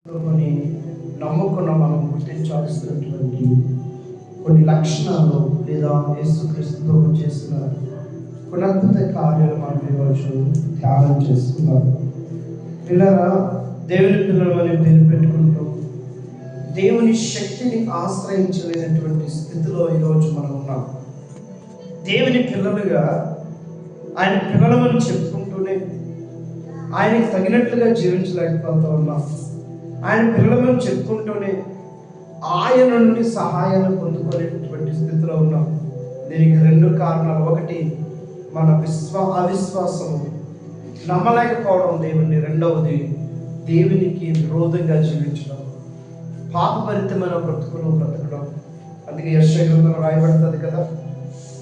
ప్రభుని నమ్ముకున్న మనం గుర్తించాల్సినటువంటి కొన్ని లక్షణాలు లేదా యేసుక్రీస్తుతో చేసిన కొన్ని అద్భుత కార్యాలు మనం ఈరోజు ధ్యానం చేస్తున్నాం. పిల్లరా, దేవుని పిల్లలని పేరు పెట్టుకుంటూ దేవుని శక్తిని ఆశ్రయించలేనటువంటి స్థితిలో ఈరోజు మనం ఉన్నాం. దేవుని పిల్లలుగా ఆయన పిల్లలమని చెప్పుకుంటూనే ఆయనకి తగినట్లుగా జీవించలేకపోతూ ఉన్నాం. ఆయన పిల్లలమని చెప్పుకుంటూనే ఆయన నుండి సహాయాన్ని పొందుకోలేనటువంటి స్థితిలో ఉన్నాం. దీనికి రెండు కారణాలు. ఒకటి, మన అవిశ్వాసం, నమ్మలేకపోవడం దేవుని. రెండవది, దేవునికి విరోధంగా జీవించడం, పాపభరితమైన బ్రతుకులు బ్రతకడం. అందుకే యెషయా గ్రంథంలో రాయబడుతుంది కదా,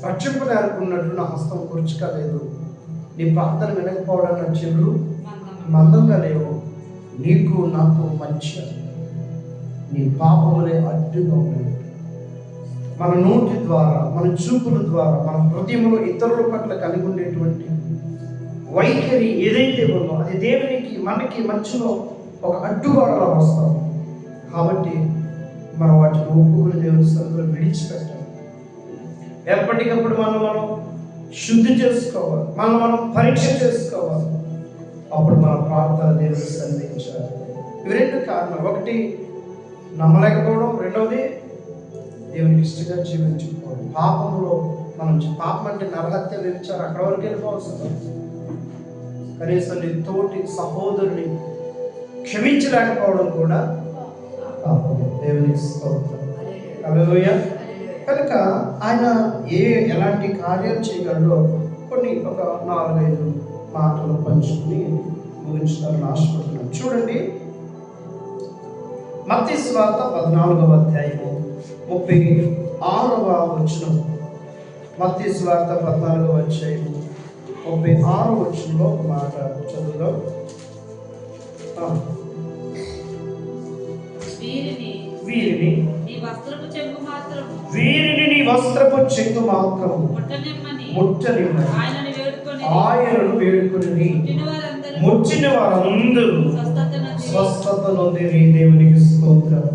రక్షింపలేకున్నట్లు నా హస్తం కూర్చుక లేదు, నీ ప్రార్థన వినకపోవడం నా చెవులు మందంగా లేవు, నీకు నాకు మధ్య నీ పాపములే అడ్డుగా ఉన్నాయి. మన నోటి ద్వారా, మన చూపుల ద్వారా, మన హృదయంలో ఇతరుల పట్ల కలిగి ఉండేటువంటి వైఖరి ఏదైతే ఉందో అది దేవునికి మనకి మధ్యలో ఒక అడ్డుగోడలా వస్తాం. కాబట్టి మనం వాటిని ఒప్పుకుని దేవుని సన్నిధిలో విడిచిపెట్టాలి. ఎప్పటికప్పుడు మనం శుద్ధి చేసుకోవాలి, మనం పరీక్ష చేసుకోవాలి. అప్పుడు మన ప్రార్థన దేవుని సన్నిధించాలి. ఇవి రెండు కారణాలు. ఒకటి, నమ్మలేకపోవడం. రెండవది, దేవునికి ఇష్టంగా జీవించుకోవడం. పాపంలో మనం, పాపం అంటే నరహత్య, వ్యభిచారం, అక్కడ వరకు వెళ్ళిపోవలసింది. కనీసం నీ తోటి సహోదరుని క్షమించలేకపోవడం కూడా పాపం. దేవునికి స్తోత్రం. హల్లెలూయా. కనుక ఆయన ఎలాంటి కార్యాలు చేయగలడో కొన్ని ఒక 4-5 మాటలు పంచుకుని ముగించాలని ఆశపడుతున్నాను. చూడండి, మత్తయి సువార్త 14వ అధ్యాయము 36వ వచనం. మత్తయి సువార్త 14వ అధ్యాయము 36వ వచనంలో ఒక మాట చదువుదాం. వీరిని నీ వస్త్రపు చెంగు మాత్రము ముట్టనిమ్మని ఆయనను వేడుకొని ముట్టిన వారందరూ స్వస్థత నొందిరి. దేవునికి స్తోత్రం.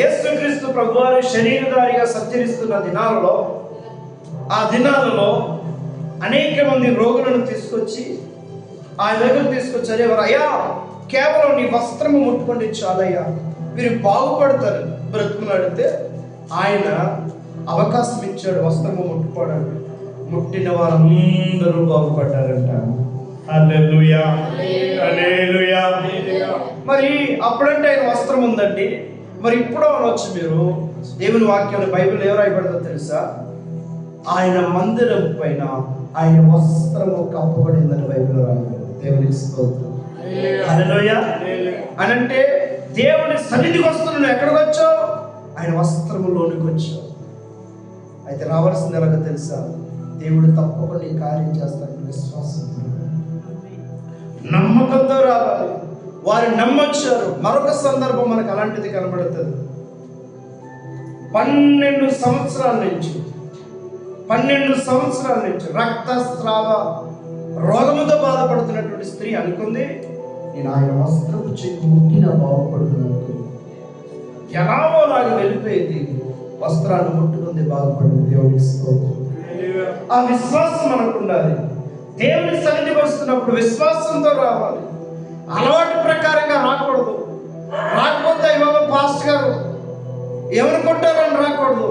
యేసుక్రీస్తు ప్రభువారు శరీరధారిగా సంచరిస్తున్న దినాలలో, ఆ దినాలలో అనేక మంది రోగులను తీసుకొచ్చి ఆయన దగ్గర తీసుకొచ్చారు. అయ్యా, కేవలం నీ వస్త్రము ముట్టుకోండి చాలయ్యా, మీరు బాగుపడతారు బ్రతుకులాడితే ఆయన అవకాశం ఇచ్చాడు వస్త్రము ముట్టుకోవడానికి. ముట్టిన వారందరూ బాగుపడ్డారంట. హల్లెలూయా, హల్లెలూయా. మరి అప్పుడంటే ఆయన వస్త్రం ఉందండి, మరి ఇప్పుడు అనొచ్చు మీరు. దేవుని వాక్యం బైబిల్ ఏం రాయబడిందో తెలుసా? ఆయన మందిరం పైన ఆయన వస్త్రము కప్పబడిందని బైబిల్ రాయబడింది. దేవునికి స్తోత్రం. హల్లెలూయా. అనంటే దేవుని సన్నిధికి వస్తున్నాను. ఎక్కడికి వచ్చావు? ఆయన వస్త్రములోనికి వచ్చావు. అయితే రావాల్సింది ఎలాగో తెలుసా? దేవుడు తప్పకుండా ఈ కార్యం చేస్తాడని విశ్వాసం, నమ్మకంతో రావాలి. వారు నమ్మొచ్చారు. మరొక సందర్భం మనకు అలాంటిది కనబడుతుంది. 12 సంవత్సరాల నుంచి రక్తస్రావ రోగముతో బాధపడుతున్నటువంటి స్త్రీ అనుకుంది, నేను ఆయన వస్త్రపు చెక్కు ముట్టినా బాగుపడుతున్నాను. ఎలాగోలాగా వెళ్ళిపోయింది, వస్త్రాన్ని ముట్టుకుంది, బాగుపడింది. దేవునికి స్తోత్రం. ఆ విశ్వాసం మనకు ఉండాలి. దేవుని సన్నిధికి వస్తున్నప్పుడు విశ్వాసంతో రావాలి. అలవాటు ప్రకారంగా రాకూడదు. రాకపోతే ఇవాళ పాస్టర్ గారు ఏమనుకుంటారని రాకూడదు.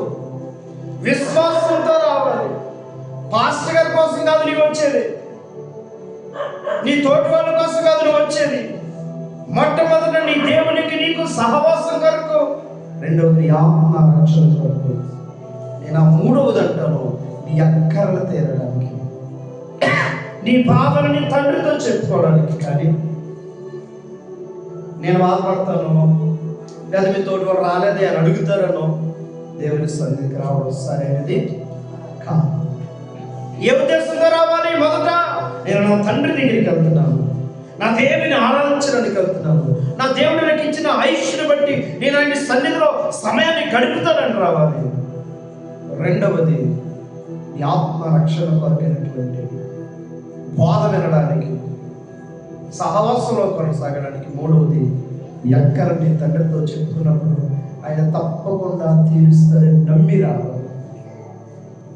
విశ్వాసంతో రావాలి. పాస్టర్ గారి కోసం కాదు నీవు వచ్చేది, నీ తోటి వాళ్ళ కోసం కాదు నువ్వు వచ్చేది. మొట్టమొదట నీ దేవునికి నీకు సహవాసం కొరకు, రెండవది ఆత్మ రక్షణ కొరకు, నేను ఆ మూడవది అంటాను, నీ అక్కరలు తీరడానికి, నీ బాధలు నీ తండ్రితో చెప్పుకోవడానికి. కానీ నేను బాధపడతాను లేదా మీ తోటి వారు రాలేదే అని అడుగుతారనో దేవుని సన్నిధికి రావడం సరైనది కాదు. ఏ ఉద్దేశంతో రావాలి? మొదట నేను నా తండ్రి దగ్గరికి వెళ్తున్నాను, నా దేవుని ఆరాధించడానికి వెళ్తున్నాను, నా దేవుడు నాకు ఇచ్చిన ఆయుష్ని బట్టి నేను ఆయన సన్నిధిలో సమయాన్ని గడుపుతానని రావాలి. రెండవది, ఈ ఆత్మ రక్షణ కొరకైనటువంటి బోధ వినడానికి, సహవాసంలో కొనసాగడానికి. మూడవది, ఎక్కడ నీ తండ్రితో చెప్పుకున్నప్పుడు ఆయన తప్పకుండా తీరుస్తారని నమ్మి రావాలి.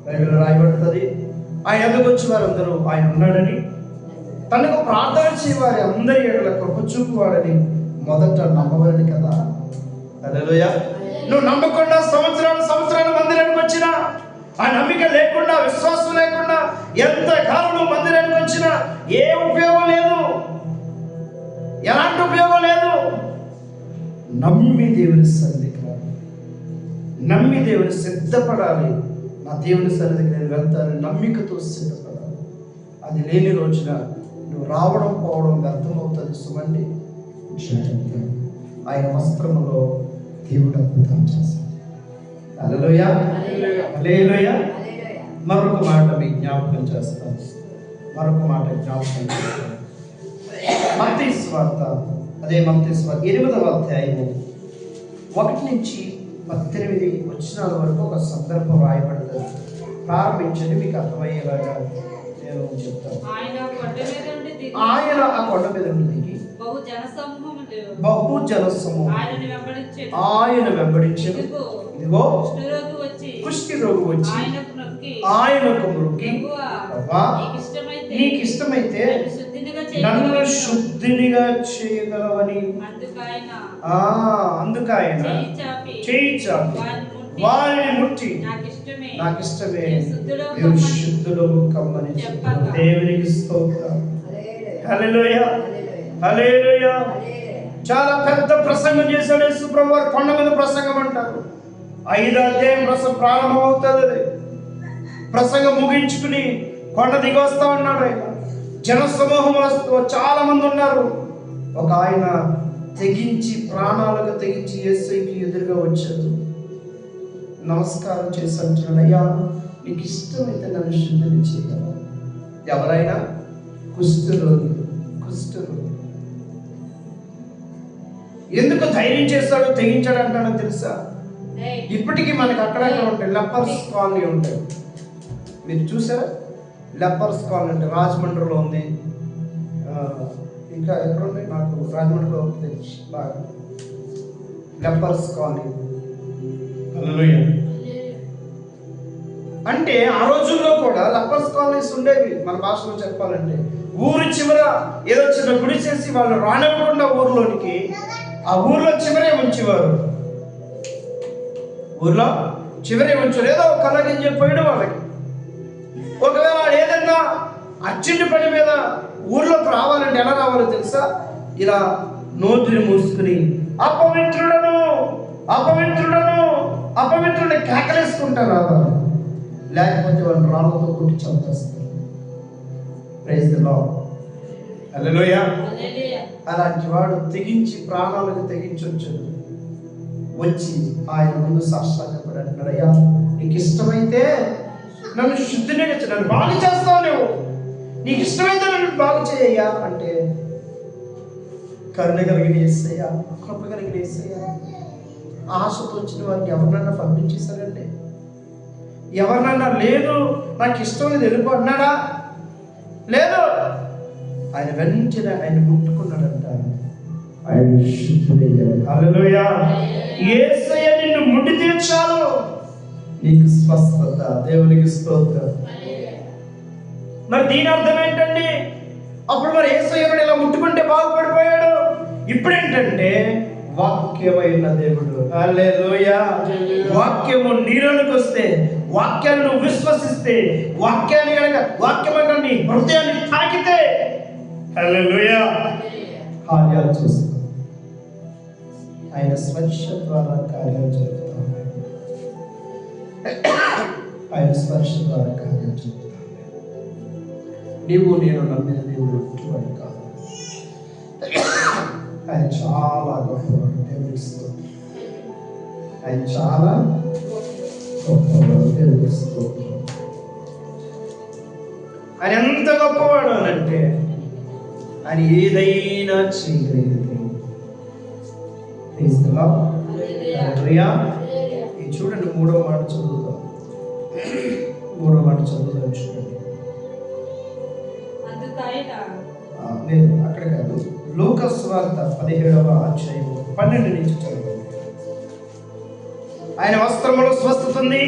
బైబిల్లో రాయబడుతుంది, ఆయన ఎదుగు వచ్చి వారందరూ ఆయన ఉన్నాడని, తనకు ప్రార్థన చేయవారి అందరి ఎడల కృప చూపువాడని మొదట నమ్మవాలని కదా. హల్లెలూయా. నువ్వు నమ్మకుండా సంవత్సరాలు మందిరానికి వచ్చినా, ఆ నమ్మిక లేకుండా, విశ్వాసం లేకుండా ఎంత కాలం నువ్వు మందిరానికి వచ్చినా ఏ ఉపయోగం లేదు, ఎలాంటి ఉపయోగం లేదు. నమ్మి దేవుని సన్నిధికి రావాలి, నమ్మి దేవుని సిద్ధపడాలి. నా దేవుని సన్నిధికి నేను వెళ్తాను నమ్మికతో సిద్ధపడాలి. అది లేని రోజున నువ్వు రావడం పోవడం వ్యర్థమవుతుంది. సుమండి, ఆయన వస్త్రములో దేవుడు అద్భుతం చేశాడు. హల్లెలూయా, హల్లెలూయా. మరొక మాట మీ జ్ఞాపకం చేస్తాను, మరొక మాట జ్ఞాపకం చేస్తాను. మత్తయి సువార్త, అదే మత్తయి సువార్త 8వ అధ్యాయము 1 నుంచి 18 వచనాల వరకు ఒక సందర్భం రాయబడుతుంది. ప్రారంభించండి, మీకు అర్థమయ్యేలాగా నేను చెప్తాను. ఆయన ఆ కొండ మీద నుండి దిగి బహు జనసమూహం ఆయన వెంబడించెను. ఇదిగో కుష్టి రోగి వచ్చి ఆయనకు మొక్కి, నీకు ఇష్టమైతే నన్ను శుద్ధినిగా చేయగలవని అందుకు ఆయన చేయి చాపి వారిని ముట్టి, నాకు ఇష్టమే మీరు శుద్ధులు కమ్మని చెప్పాను. దేవునికి స్తోత్రం. హల్లెలూయా, హల్లెలూయా. చాలా పెద్ద ప్రసంగం చేశాడు యేసు ప్రభువు వారు. కొండ మీద ప్రసంగం అంటారు. 5వ అధ్యాయం ప్రారంభం అవుతుంది. ప్రసంగం ముగించుకుని కొండ దిగి వస్తా ఉన్నాడు ఆయన. జన సమూహం చాలా మంది ఉన్నారు. ఒక ఆయన తెగించి, ప్రాణాలకు తెగించి యేసుకి ఎదురుగా వచ్చాడు. నమస్కారం చేసి అంటున్నాడు, అయ్యా నీకు ఇష్టమైతే నన్ను శుద్ధిని చేయగలవా. ఎవరైనా కుష్ఠరోగి. ఎందుకు ధైర్యం చేస్తాడో, తెగించాడు అంటాడో తెలుసా? ఇప్పటికీ మనకి అక్కడక్కడ ఉంటాయి, లెపర్స్ కాలనీ ఉంటాయి. మీరు చూసారా? లెపర్స్ కాలనీ అంటే రాజమండ్రిలో ఉంది, ఇంకా ఎక్కడ ఉన్నాయి, నాకు రాజమండ్రిలో తెలుసు బాగా, లెపర్స్ కాలనీ. హల్లెలూయా. అంటే ఆ రోజుల్లో కూడా లెపర్స్ కాలనీస్ ఉండేవి. మన భాషలో చెప్పాలంటే ఊరు చివర ఏదో చిన్న గుడి చేసి వాళ్ళు రానివ్వకుండా ఊర్లోనికి, ఆ ఊర్లో చివరే ఉంచేవారు. ఊర్లో చివరే ఉంచారు. ఏదో ఒక కలగని చెప్పాడు వాళ్ళకి. ఒకవేళ ఏదన్నా అర్జెంట్ పని మీద ఊర్లోకి రావాలంటే ఎలా రావాలో తెలుసా? ఇలా నోటిని మూసుకుని అపవిత్రుడను అపవిత్రుడను అపవిత్రుడిని కేకలేసుకుంటారు రావాలి. లేకపోతే వాళ్ళు రాళ్ళతో కొట్టి చంపేస్తారు. Praise the Lord. హల్లెలూయా. అలాంటి వాడు తెగించి, ప్రాణాలకు తెగించి వచ్చి ఆయన ముందు సాష్టాంగపడి అంటున్నాడు, అయ్యా నీకు ఇష్టమైతే నన్ను శుద్ధిని, నన్ను బాగు చేస్తావు, నువ్వు నీకు ఇష్టమైతే నన్ను బాగు చేయయ్యా అంటే, కరుణ కలిగిన యేసయ్యా, కృప కలిగిన యేసయ్యా, ఆశతో వచ్చిన వారిని ఎవరినన్నా పంపించేశారండి? ఎవరినన్నా లేదు నాకు ఇష్టం లేదు వెళ్ళిపో అన్నాడా? లేదు. ఆయన వెంటనే ఆయన ముట్టుకున్నాడంట, ఆయన శుద్ధుడయ్యాడు. హల్లెలూయా. యేసయ్య నిన్ను ముట్టి తీర్చాలి, నీకు స్వస్థత. దేవునికి స్తోత్రం. మరి దీని అర్థం ఏంటండి? అప్పుడు మరి యేసయ్యను ఇలా ముట్టుకుంటే బాగుపడిపోయాడు. ఇప్పుడేంటంటే వాక్యమైన దేవుడు. హల్లెలూయా. వాక్యము నీలోనికి వస్తే, వాక్యాన్ని నువ్వు విశ్వసిస్తే, వాక్యాన్ని కనుక వాక్యమైన నీ హృదయాన్ని తాకితే, హల్లెలూయా, కార్యాలు చూస్తాం. ఆయన స్పర్శ ద్వారా కార్యాలు జరుగుతాం. ఆయన స్పర్శ ద్వారా కార్యాలు జరుగుతాం. నీవు నేను నమ్మిన దేవుడు అటువంటి కాదు. ఆయన చాలా గొప్పవాడు. దేవుడికి స్తోత్రం. ఆయన చాలా గొప్పవాడు. దేవుడికి స్తోత్రం. ఆయన ఎంత గొప్పవాడు అని అంటే, ఆయన ఏదైనా చేయగలిగిన ఇది చూడండి. 3వ మాట చదువుతాం. 3వ మాట చదువుతాం చూడండి. లేదు అక్కడ కాదు, లూకా సువార్త 17వ అధ్యాయం 12 నుంచి చదవండి. ఆయన వస్త్రములో స్వస్థత ఉంది,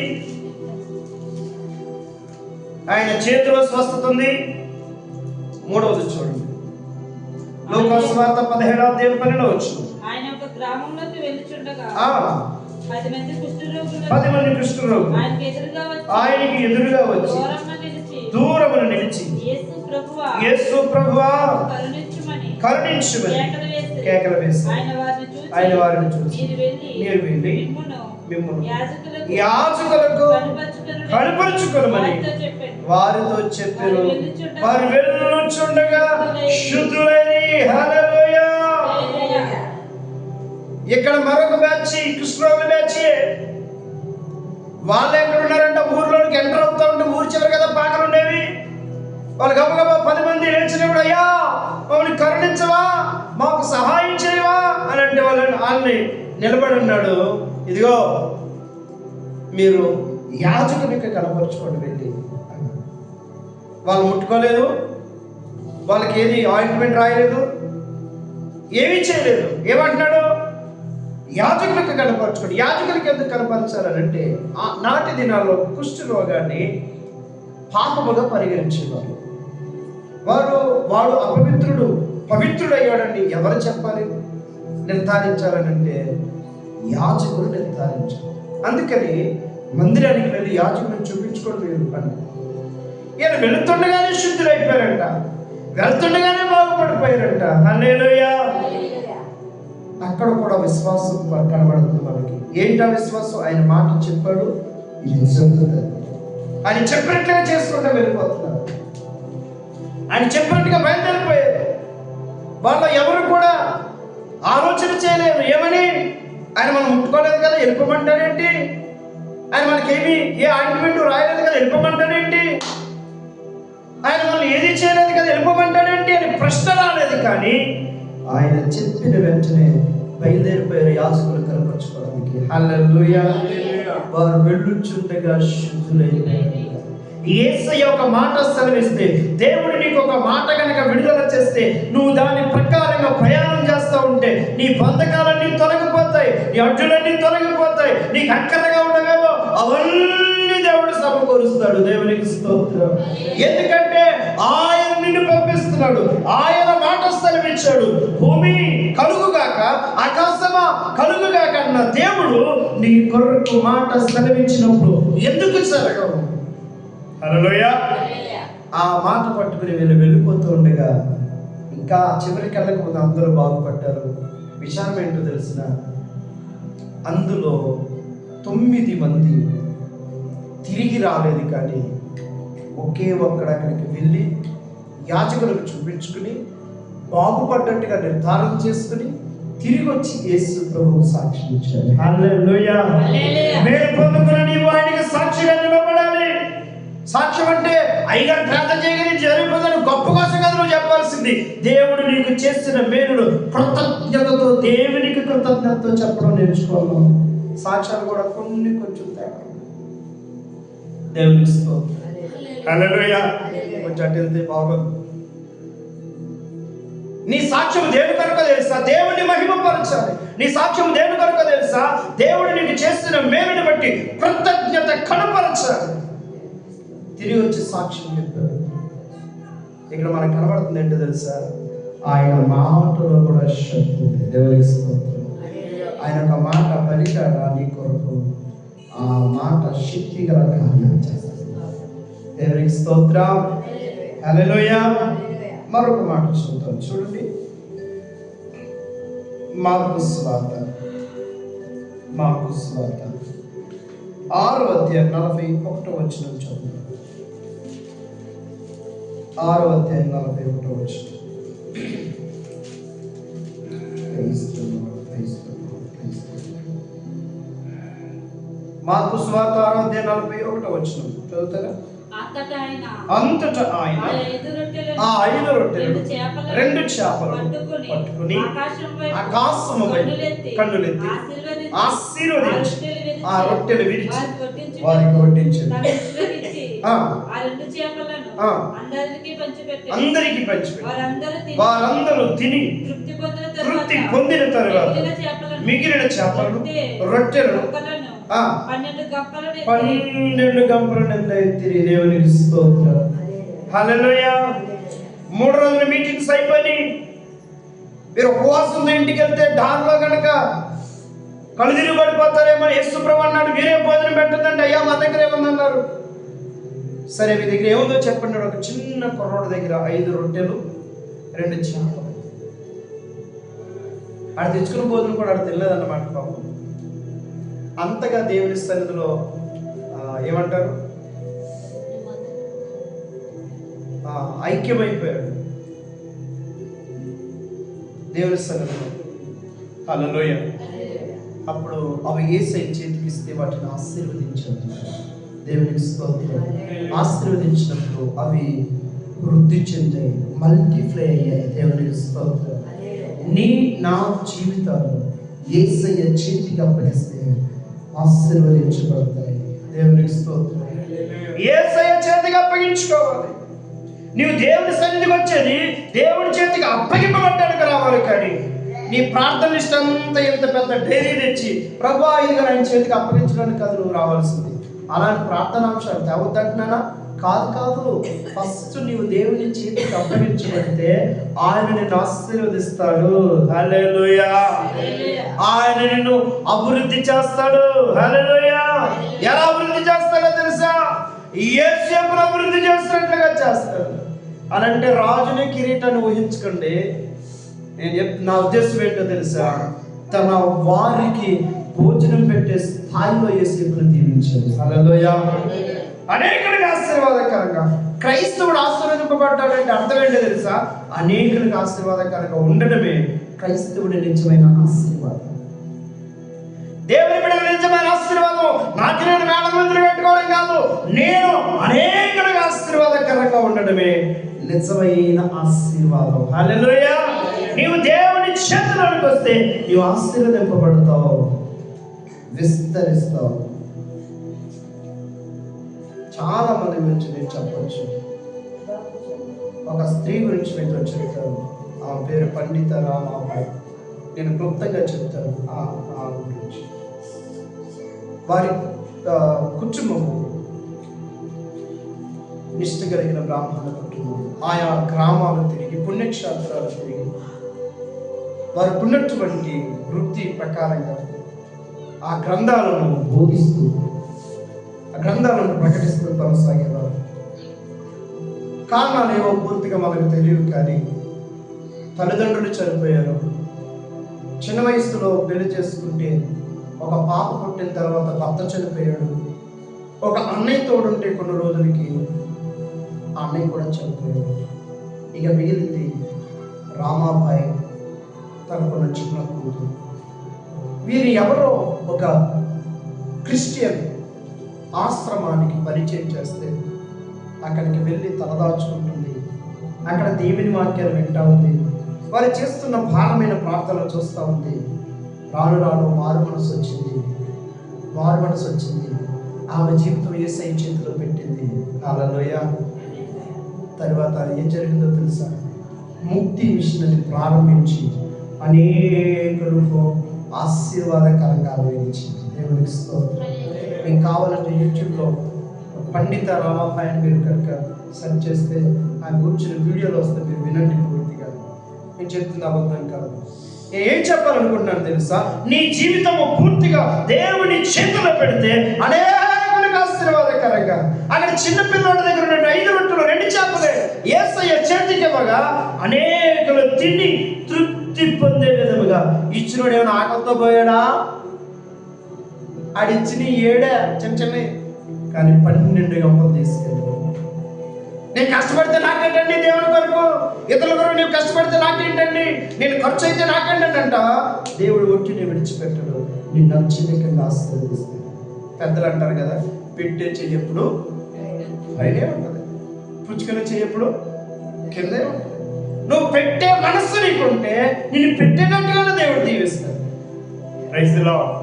ఆయన చేతిలో స్వస్థత ఉంది. 3వది చూడండి, లూకా సువార్త 17వ అధ్యాయం 12వ వచనం. ఆయన ఒక గ్రామంలోకి వెళ్ళుచుండగా 10 మంది కుష్ఠరోగులు ఆయనకి ఎదురుగా వచ్చి దూరమున నిలిచి యేసు ప్రభువా కరుణించుమని కేకలు వేసి ఆయన వారిని చూసి మీరు వెళ్ళి మిమ్మును యాజకులకు కనపరుచుకొనమని వారితో చెప్పారు. వారు వెళ్ళుచుండగా శుద్ధులైరి. హల్లెలూయా. ఇక్కడ మరొక బ్యాచ్, కృష్ణరోగుల బ్యాచ్. వాళ్ళు ఎక్కడ ఉన్నారంటే ఊర్లోకి ఎంటర్ అవుతా ఉంటే ఊరు చివరి కదా పాకలు ఉండేవి. వాళ్ళు గబగబా 10 మంది లేచినప్పుడు, అయ్యా మమ్మల్ని కరుణించవా, మాకు సహాయం చేయవా అని అంటే వాళ్ళని నిలబడి ఉన్నాడు. ఇదిగో మీరు యాజకునికి కనపరుచుకోండి వెళ్ళి. వాళ్ళు ముట్టుకోలేదు, వాళ్ళకి ఏది ఆయింట్మెంట్ రాయలేదు, ఏమీ చేయలేదు. ఏమంటున్నాడు? యాజకులకు కనపరచుకోండి. యాజకులకి ఎందుకు కనపరచాలంటే నాటి దినాల్లో కుష్ఠరోగాన్ని పాపముగా పరిగణించేవారు. వాడు అపవిత్రుడు పవిత్రుడయ్యాడండి ఎవరు చెప్పాలి, నిర్ధారించాలనంటే యాజకులు నిర్ధారించాలి. అందుకని మందిరానికి వెళ్ళి యాజకులను చూపించుకోండి మీరు అని. ఈయన వెళుతుండగానే శుద్ధులైపోయారంట, వెళ్తుండగానే బాగుపడిపోయారంట. హల్లెలూయా. అక్కడ కూడా విశ్వాసం కనబడుతుంది మనకి. ఏంటా విశ్వాసం? ఆయన మాట చెప్పాడు, ఇది జరుగుతుంది. ఆయన చెప్పినట్లుగా చేసుకుంటూ వెళ్ళిపోతున్నారు. ఆయన చెప్పినట్టుగా బయలుదేరిపోయారు. వాళ్ళు ఎవరు కూడా ఆలోచన చేయలేరు. ఏమని? ఆయన మనం ముట్టుకోలేదు కదా వెళ్ళిపోమంటారేంటి, ఆయన మనకేమి ఏ ఆయింట్మెంట్ రాయలేదు కదా వెళ్ళిపోమంటారేంటి, ఆయన మనల్ని ఏది చేయలేదు కదా వెళ్ళిపోమంటాడేంటి అని ప్రశ్న రాలేదు. కానీ ఆయన చెప్పిన వెంటనే బయలుదేరిపోయారు యాజకులు కనపరచుకోవడానికి. హల్లెలూయా. వారు వెళ్ళుచుండగా శుద్ధులైనారు. యేసయ్య ఒక మాట సెలవిస్తే, దేవుడు నీకు ఒక మాట కనుక విడుదల చేస్తే, నువ్వు దాని ప్రకారంగా ప్రయాణం చేస్తూ ఉంటే నీ బంధకాలన్నీ తొలగిపోతాయి, నీ అడ్డులన్నీ తొలగిపోతాయి, నీకు అక్కరగా ఉండవేమో అవన్నీ దేవుడు సమకూరుస్తాడు. దేవునికి స్తోత్రం. ఎందుకంటే ఆయన నిన్ను పంపిస్తున్నాడు, ఆయన మాట సెలవిచ్చాడు. భూమి కలుగుగాక ఆకాశమా కలుగుగాక అన్న దేవుడు నీ కొరకు మాట సెలవిచ్చినప్పుడు ఎందుకు జరగవు? హల్లెలూయా. ఆ మాట పట్టుకుని వెళ్ళిపోతూ ఉండగా ఇంకా చివరి కళ్ళకు ముందు అందరూ బాగుపడ్డారు. విషయం ఏంటో తెలిసిన, అందులో 9 మంది తిరిగి రాలేదు. కానీ ఒకే ఒక్కడు అక్కడికి వెళ్ళి యాజకులకు చూపించుకుని బాగుపడ్డట్టుగా నిర్ధారణ చేసుకుని తిరిగి వచ్చి యేసు ప్రభువు సాక్ష్యం ఇచ్చాడు. హల్లెలూయా. మేలు పొందుకున్న నీవు ఆయనకి సాక్షిగా నిలబడాలి. సాక్ష్యం అంటే అయ్యగారు ప్రార్థన చేయగానే జరిగిపోతాను గొప్ప కోసం కదా నువ్వు చెప్పాల్సింది. దేవుడు నీకు చేసిన మేలుడు కృతజ్ఞతతో, దేవునికి కృతజ్ఞతతో చెప్పడం నేర్చుకోవాలి. సాక్ష్యాలు కూడా కొంచెం తేడా. దేవునికి స్తోత్రం. హల్లెలూయా. కొంచెం అటు వెళ్తే బాగోదు. నీ సాక్ష్యం దేవుని కొరకు తెలుసా? దేవుని మహిమపరచాలి. నీ సాక్ష్యం దేవుని కొరకు తెలుసా? దేవుడు నీకు చేసిన మేలుని బట్టి కృతజ్ఞత కనపరచాలి. తిరిగి వచ్చి సాక్ష్యం చెప్పాడు. ఇక్కడ మనకు కనబడుతుంది ఏంటో తెలుసా? ఆయన మాటలో కూడా శక్తి ఉంది. దేవునికి స్తోత్రం. ఆయన ఒక మాట పలికాడా నీ కొరకు, ఆ మాట శక్తి గల కార్యం చేస్తాడు. దేవునికి స్తోత్రం. హల్లెలూయా. మరొక మాట చూద్దాం. చూడండి, మార్కు సువార్త 6వ అధ్యాయం 41వ వచనం చదువు. 6వ అధ్యాయం 41వ వచనం. మార్కు సువార్త 6వ అధ్యాయం 41వ వచనం చదువుతారా? అంతటా ఆయన ఆ 5 రొట్టెలు 2 చేపలు పట్టుకుని ఆకాశము వైపు కన్నులెత్తి ఆశీర్వదించి ఆ రొట్టెలు విరిచి వారికి వడ్డించాడు. ఆ 2 చేపలను అందరికీ పంచిపెట్టి వారందరూ తిని తృప్తి పొందిన తరువాత మిగిలిన చేపలను రొట్టెలను 12 గంపలను ఎత్తిరి. దేవునికి స్తోత్రం. హల్లెలూయా. 3 రోజుల మీటింగ్స్ అయిపోయి మీరు ఉపవాసంతో ఇంటికి వెళ్తే దారిలో కనుక కళ్ళు తిరిగి పడిపోతారేమో. యేసు ప్రభువు అన్నాడు, మీరే భోజనం పెట్టదండి. అయ్యా మా దగ్గర ఏముందన్నారు. సరే మీ దగ్గర ఏముందో చెప్పండి. ఒక చిన్న కుర్రోడి దగ్గర 5 రొట్టెలు 2 చేపలు. ఆడ తెచ్చుకున్న భోజనం కూడా ఆడ తినలేదన్నమాట పాపం. అంతగా దేవుని సన్నిధిలో ఏమంటారు ఐక్యమైపోయాడు దేవుని సన్నిధిలో. హల్లెలూయా. అప్పుడు అవి యేసయ్య చేతికి ఇస్తే వాటిని ఆశీర్వదించాడు. దేవునికి స్తోత్రం. ఆశీర్వదించినప్పుడు అవి వృద్ధి చెందాయి, మల్టిప్లై అయ్యాయి. దేవునికి స్తోత్రం. నా జీవితాలు యేసయ్య చేతికి అప్పగిస్తే ఆశీర్వదించబడతాయి. దేవునికి స్తోత్రం. యేసయ్య చేతికి అప్పగించుకోవాలి. నీవు దేవుని సన్నిధికి వచ్చేది దేవుని చేతికి అప్పగింపబడ్డానికి రావాలి. కానీ నీ ప్రార్థన లిస్ట్ అంతా ఎంత పెద్ద డైరీ తెచ్చి ప్రభువా ఇదిగా ఆయన చేతికి అప్పగించడానికి కాదు నువ్వు రావాల్సింది. అలాంటి ప్రార్థనాంశాలు తేవద్దంటున్నానా? కాదు. ఫస్ట్ నీవు దేవుని చేతికి అప్పగించబడితే ఆయన నిన్ను ఆశీర్వదిస్తాడు. హల్లెలూయా. ఆయన నిన్ను అభివృద్ధి చేస్తాడు. హల్లెలూయా. ఎలా అభివృద్ధి చేస్తాడో తెలుసా? యేసేపును అభివృద్ధి చేస్తున్నట్లుగా చేస్తాడు. అనంటే రాజుని కిరీటాన్ని ఊహించుకోండి. నా ఉద్దేశం ఏంటో తెలుసా? తన వారికి భోజనం పెట్టే స్థాయిలో యేసేపును దీవించాడు. హల్లెలూయా. అనేకులకు ఆశీర్వాదకరంగా క్రైస్తవుడు ఆశీర్వదింపబడ్డాడంటే అర్థం ఏంటో తెలుసా? అనేకులకు ఆశీర్వాదకరంగా ఉండడమే క్రైస్తవుడి నిజమైన ఆశీర్వాదం. దేవుని బిడ్డల నిజమైన ఆశీర్వాదం నాకు నేను వేల మందిని పెట్టుకోవడం కాదు, నేను అనేకులకు ఆశీర్వాదకరంగా ఉండడమే నిజమైన ఆశీర్వాదం. హల్లెలూయా. నీవు దేవుని చేతిలోకి వస్తే నీవు ఆశీర్వదింపబడతావు, విస్తరిస్తావు. చాలా మంది గురించి నేను చెప్పచ్చు. ఒక స్త్రీ గురించి మీతో చెప్తాను. ఆమె పేరు పండిత రామాబాయి. నేను క్లుప్తంగా చెప్తాను ఆ గురించి. వారి కుటుంబము నిష్ఠ కలిగిన బ్రాహ్మణ కుటుంబం. ఆయా గ్రామాలు తిరిగి పుణ్యక్షేత్రాలు తిరిగి వారికి ఉన్నటువంటి వృత్తి ప్రకారంగా ఆ గ్రంథాలను బోధిస్తూ ఆ గ్రంథాలను ప్రకటిస్తూ కొనసాగేవారు. కారణాలు ఏవో పూర్తిగా మనకు తెలియదు. కానీ తల్లిదండ్రులు చనిపోయారు. చిన్న వయసులో పెళ్లి చేసుకుంటే ఒక పాప పుట్టిన తర్వాత భర్త చనిపోయాడు. ఒక అన్నయ్య తోడుంటే కొన్ని రోజులకి ఆ అన్నయ్య కూడా చనిపోయాడు. ఇక మిగిలింది రామాబాయి, తనకున్న చిన్న కూతురు. వీరు ఎవరో ఒక క్రిస్టియన్ ఆశ్రమానికి పరిచయం చేస్తే అక్కడికి వెళ్ళి తలదాచుకుంటుంది. అక్కడ దేవుని వాక్యాలు వింటా ఉంది. వారు చేస్తున్న భారమైన ప్రార్థనలు చూస్తూ ఉంది. రాను రాను మారు మనసు వచ్చింది. ఆమె జీవితం యేసయ్య చేతిలో పెట్టింది. హల్లెలూయా. తర్వాత ఏం జరిగిందో తెలుసా? ముక్తి మిషనరీ ప్రారంభించి అనేకులకు ఆశీర్వాదకరంగా వేయించింది. దేవునికి స్తోత్రం. మీకు కావాలంటే యూట్యూబ్లో పండిత రామాబాయి అని మీరు కనుక సెర్చ్ చేస్తే ఆయన కూర్చున్న వీడియోలు వస్తే మీరు వినండి పూర్తిగా. నేను చెప్తున్న అబద్ధం కాదు. ఏం చెప్పాలనుకుంటున్నాను తెలుసా? నీ జీవితము పూర్తిగా దేవుని చేతిలో పెడితే అనేకులకు ఆశీర్వాదకరంగా. అక్కడ చిన్న పిల్లల దగ్గర ఉన్న 5 రొట్టెలు 2 చేపలే యేసయ్య చేతికి ఇవ్వగా అనేకులు తిని తృప్తి పొందే విధముగా ఇచ్చినోడు ఏమైనా ఆకలితో పోయాడా? ఆడిచ్చిన 7 చిన్న కానీ 12 గంపలు తీసుకెళ్ళాడు. నేను కష్టపడితే నాకేంటండి దేవుని కొరకు, ఇతరుల కొరకు నేను కష్టపడితే నాకేంటండి, నేను ఖర్చు అయితే నాకేంటండి అంట. దేవుడు ఒట్టిని విడిచిపెట్టడు, నిన్ను అత్యధికంగా ఆశీర్వదిస్తాడు. పెద్దలు అంటారు కదా, పెట్టే చెయ్యప్పుడు పైనే ఉంటుంది, పుచ్చుకునే చెయ్యప్పుడు కిందే ఉంటుంది. నువ్వు పెట్టే మనస్సు నీకుంటే నిన్ను పెట్టేటట్టుగానే దేవుడు దీవిస్తాడు. Praise the Lord.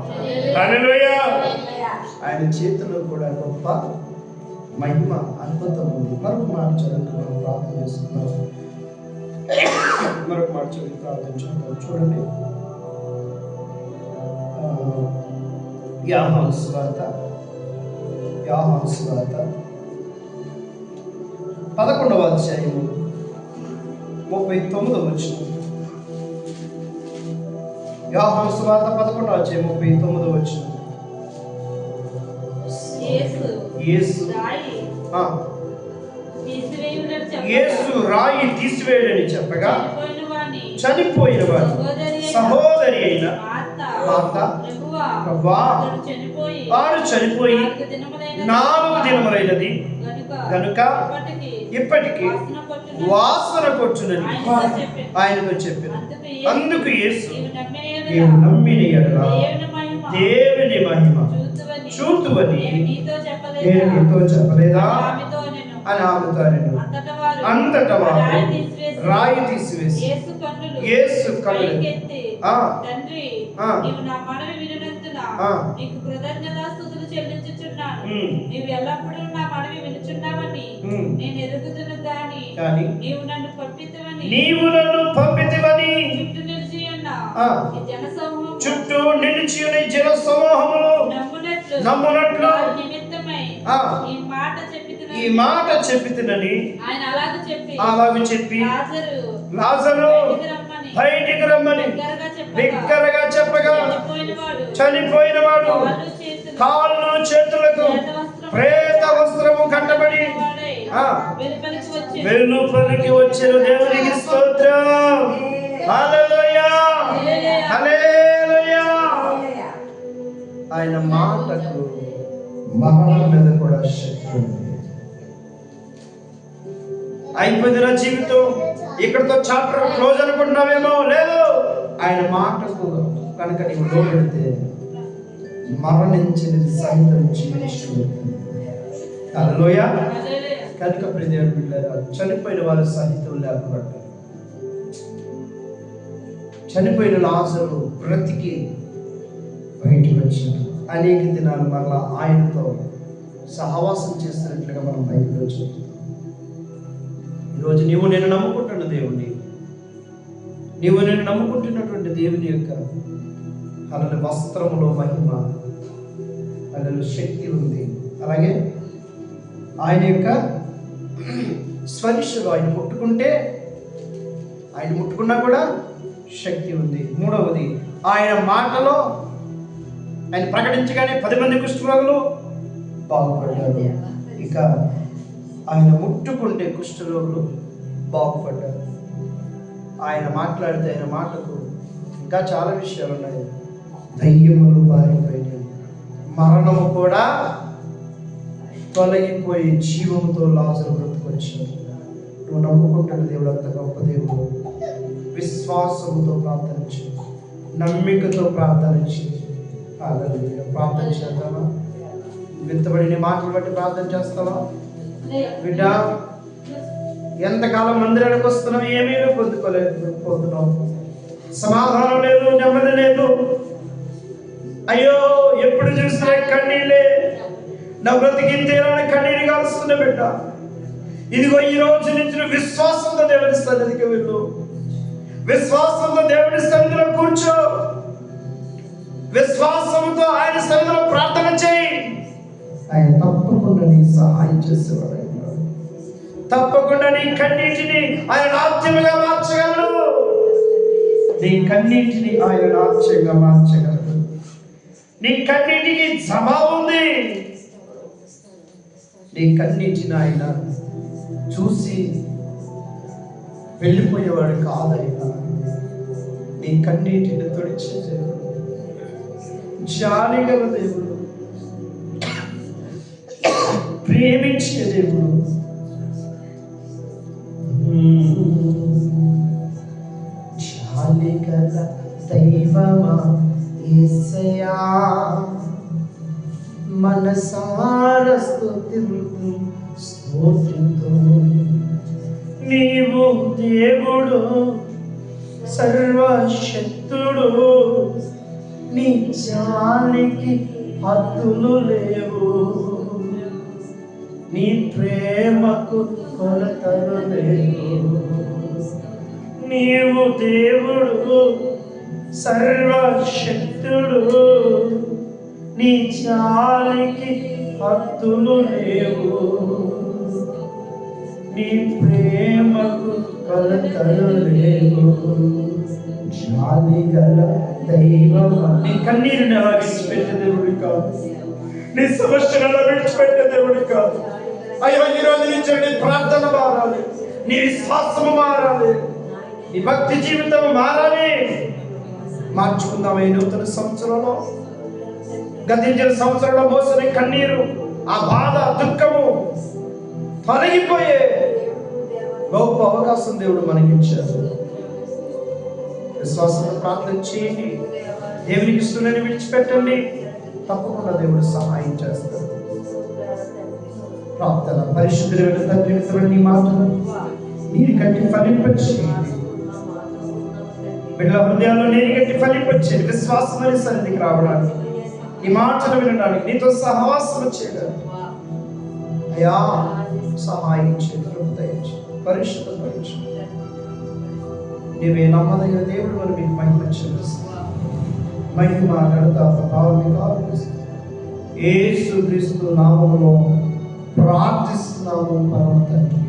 హల్లెలూయా. ఆయన చేతిలో కూడా గొప్ప మహిమ, అద్భుతం ఉంది. మరొక మాట చదువుతూ మనం ప్రార్థన చేస్తున్నాం. మరొక మాట చదివి ప్రార్థన చేద్దాం. చూడండి, యోహాను సువార్త 11వ అధ్యాయము 39వ వచనం. యోహాను సువార్త 11వ అధ్యాయం 39వ వచనం. యేసు రాయి తీసివేయడని చెప్పగా చనిపోయిన వాడు సహోదరి అయిన మార్త, ప్రభువా వాడు చనిపోయి 4 దినములైనది కనుక ఇప్పటికి వాసన కొచ్చునని ఆయనతో చెప్పాను. అందుకు యేసు, నీవు నమ్మిన యెడల దేవుని మహిమ చూతువని నేను నీతో చెప్పలేదా అని ఆమెతో అనెను. అంతటా వారు రాయి తీసివేసి యేసు కన్నులు తండ్రి, నీవు నా మనవి వినునందున నీకు కృతజ్ఞతాస్తుతులు చెల్లించుచున్నాను. నీవు ఎల్లప్పుడూ నా మనవి వినుచున్నావని నేను ఎరుగుదును గాని నీవు నన్ను పంపితివని చుట్టూ నిలిచి ఉన్న జన సమూహములు నమ్మునట్లు ఈ మాట చెప్పితినని అలాగ చెప్పి లాజరు బయటికి రమ్మని బిగ్గరగా చెప్పగా చనిపోయిన వాడు కాళ్ళు చేతులకు ప్రేత వస్త్రము కట్టబడి వెలుపలికి వచ్చిన దేవునికి స్తోత్రం. హల్లెలూయా, హల్లెలూయా. ఆయన మాటకు మరణం మీద కూడా శక్తి ఉంది. అయిపోయింది నా జీవితం, ఇక్కడతో చాప్టర్ క్లోజ్ అనుకుంటున్నావేమో. లేదు, ఆయన మాటకు కనుక నీవు లోబడితే మరణించినది సైతం జీవిస్తుంది. హల్లెలూయా. కనుక ప్రియ బిడ్డలారా, చనిపోయిన వారు సహితం లేకపోతే చనిపోయిన లాజరు బ్రతికి బయటికి వచ్చాడు. అనేక దినాలు మరలా ఆయనతో సహవాసం చేస్తున్నట్లుగా మనం బైబిల్లో చూస్తాం. ఈరోజు నీవు నేను నమ్ముకుంటున్న దేవుణ్ణి, నీవు నేను నమ్ముకుంటున్నటువంటి దేవుని యొక్క అలా వస్త్రములో మహిమ, అలా శక్తి ఉంది. అలాగే ఆయన యొక్క స్పర్శలో ఆయన ముట్టుకున్నా కూడా శక్తి ఉంది. మూడవది, ఆయన మాటలో ఆయన ప్రకటించగానే 10 మంది కుష్ఠరోగులు బాగుపడ్డారు. ఇక ఆయన ముట్టుకుంటే కుష్ఠరోగులు బాగుపడ్డారు. ఆయన మాట్లాడితే ఆయన మాటకు ఇంకా చాలా విషయాలు ఉన్నాయి. దయ్యములు పారిపోయినాయి, మరణము కూడా తొలగిపోయి జీవంతో లాజరు బ్రతుకొచ్చాడు. నువ్వు నమ్ముకుంటున్న దేవుడు అంత గొప్ప దేవుడు. విశ్వాసంతో ప్రార్థించి, నమ్మికతో ప్రార్థించి ప్రార్థన చేద్దామా? విత్తబడిన మాటలు బట్టి ప్రార్థన చేస్తావా? బిడ్డ, ఎంతకాలం మందిరానికి వస్తున్నావు, ఏమీ పొందుకోలేకపోతున్నావు. సమాధానం లేదు, నెమ్మది లేదు. అయ్యో, ఎప్పుడు చూసినా కన్నీళ్ళే, నా బ్రతికింతేనా కన్నీరు కాలుస్తున్న బిడ్డ. ఇదిగో ఈ రోజు నుంచి విశ్వాసంతో దేవుని సన్నిధికి వెళ్ళు. విశ్వాసంతో దేవుని సన్నిధిలో కూర్చో. విశ్వాసంతో ఆయన సన్నిధిలో ప్రార్థన చేయి. ఆయన తప్పకుండా నీకు సహాయం చేసేవాడు. తప్పకుండా నీ కన్నీటిని ఆయన నాట్యముగా మార్చగలడు. నీ కన్నీటిని ఆయన నాట్యంగా మార్చగలడు. నీ కన్నీటికి జవాబు ఉంది. నీ కన్నీటిని ఆయన చూసి వెళ్ళిపోయేవాడు కాదైనా నీ కన్నీటిని తుడిచే దేవుడు, జాలి గల దేవుడు, ప్రేమించే దేవుడు. జాలి గల దైవమా యేసయ్యా, మనసార స్తుతింతు. నీవు దేవుడు, సర్వశక్తుడు, నీ జాలికి హద్దులు లేవు. నీ ప్రేమకు కొలతలు లేవు. నీవు దేవుడు సర్వశక్తుడు, నీ జాలికి హద్దులు లేవు. నీ ప్రేమకు కొలతలు లేవు. జాలి గల దైవం. నీ కన్నీరుని ఎలా విడిచిపెట్టే దేవుడి కాదు, నీ సమస్యను ఎలా విడిచిపెట్టే దేవుడి కాదు. అయ్యో, ఈ రోజు నుంచి నీ ప్రార్థన మారాలి, నీ విశ్వాసము మారాలి, నీ భక్తి జీవితం మారాలి. మార్చుకుందాం ఈ నూతన సంవత్సరంలో. గతించిన సంవత్సరంలో మోసిన కన్నీరు, ఆ బాధ, దుఃఖము తొలగిపోయే గొప్ప అవకాశం దేవుడు మనకిచ్చారు. విశ్వాసంతో ప్రార్థన చేయండి, దేవునికి ఇష్టమని విడిచిపెట్టండి, తప్పకుండా దేవుడు సహాయం చేస్తాడు. ప్రార్థన. పరిశుద్ధుడైన తండ్రి, నీ మాటలు నీరు కట్టి ఫలింపచేయండి. బిడ్డల హృదయాల్లో నీరు కట్టి ఫలింపచేయండి. విశ్వాసం అనే సన్నిధికి రావడానికి, నీ మాటలు వినడానికి, నీతో సహవాసం చేయడానికి అయ్యా సహాయం చేయండి, పరిశుద్ధ పరిచయం. నీవే నమ్మదగిన దేవుడు అని మీకు మహిమ చెల్లిస్తాను. మహిమ, ఘనత, ప్రభావం మీకు ఆరోపిస్తాను. యేసు క్రీస్తు నామములో ప్రార్థిస్తున్నాము పరమ తండ్రి.